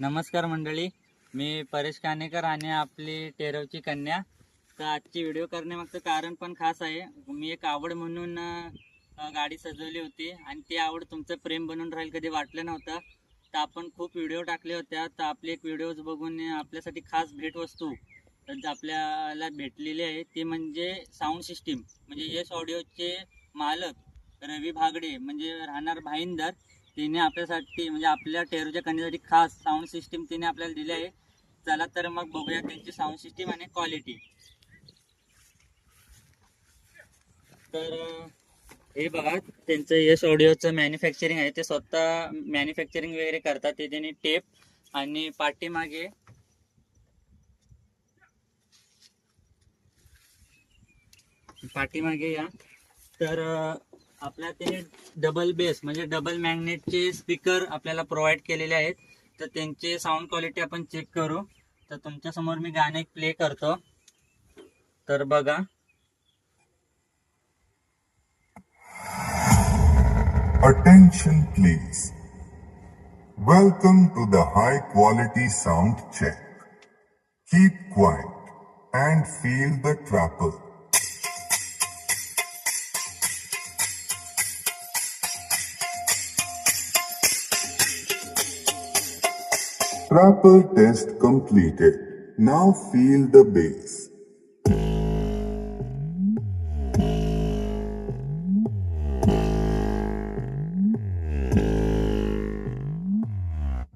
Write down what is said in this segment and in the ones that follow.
नमस्कार मंडळी, मी परेश कानेकर आणि आपली टेरवची कन्या. तर आजची व्हिडिओ करण्यामागचं कारण पण खास आहे. मी एक आवड म्हणून गाडी सजवली होती आणि ती आवड तुमचं प्रेम बनून राहील कधी वाटलं नव्हतं. तर आपण खूप व्हिडिओ टाकले होत्या, तर आपले एक व्हिडिओज बघून आपल्यासाठी खास भेटवस्तू आपल्याला भेटलेली आहे. ती म्हणजे साऊंड सिस्टीम. म्हणजे यश ऑडिओचे मालक रवी भागडे म्हणजे राहणार भाईंदर, तिने आपल्यासाठी म्हणजे आपल्या टेरूच्या कन्यासाठी खास साऊंड सिस्टीम तिने आपल्याला दिली आहे. चला तर मग बघूया त्यांची साऊंड सिस्टीम आणि क्वालिटी. तर हे बघा, त्यांचं यश ऑडिओचं मॅन्युफॅक्चरिंग आहे. ते स्वतः मॅन्युफॅक्चरिंग वगैरे करतात. ते त्यांनी टेप आणि पाठीमागे या. तर आपल्या ते डबल बेस म्हणजे डबल मॅग्नेटचे स्पीकर आपल्याला प्रोव्हाइड केलेले आहेत. तर त्यांचे साऊंड क्वालिटी आपण चेक करू. तर तुमच्या समोर मी गाणं एक प्ले करतो, तर बघा. Attention please. Welcome to the high quality sound check. Keep quiet and feel the trapper. Trapper test completed. Now feel the bass.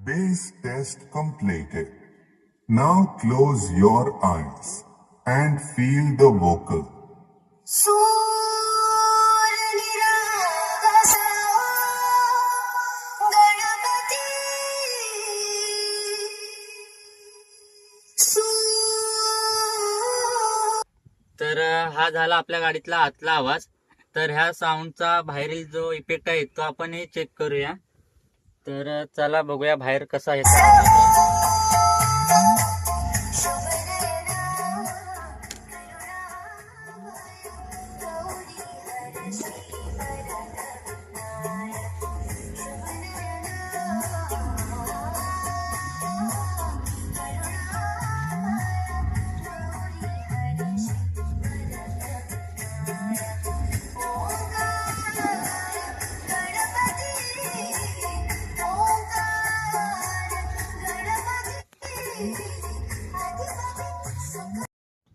Bass test completed. Now close your eyes and feel the vocal. तर हा झाला आपल्या गाडीतला आतला आवाज. तर ह्या साऊंडचा बाहेरील जो इफेक्ट आहे तो आपण हे चेक करूया. तर चला बघूया बाहेर कसा आहे.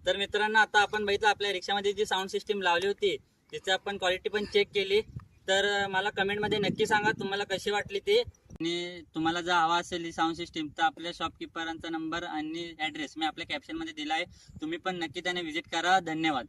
तर मित्रांनो, आता आपण बघितलं आपल्या रिक्षामध्ये जी साऊंड सिस्टीम लावली होती तिची आपण क्वालिटी पण चेक केली. तर मला कमेंटमध्ये नक्की सांगा तुम्हाला कशी वाटली ती. आणि तुम्हाला जर हवा असेल ही साऊंड सिस्टीम तर आपल्या शॉपकीपरांचा नंबर आणि ॲड्रेस मी आपल्या कॅप्शनमध्ये दिला आहे. तुम्ही पण नक्की त्याने व्हिजिट करा. धन्यवाद.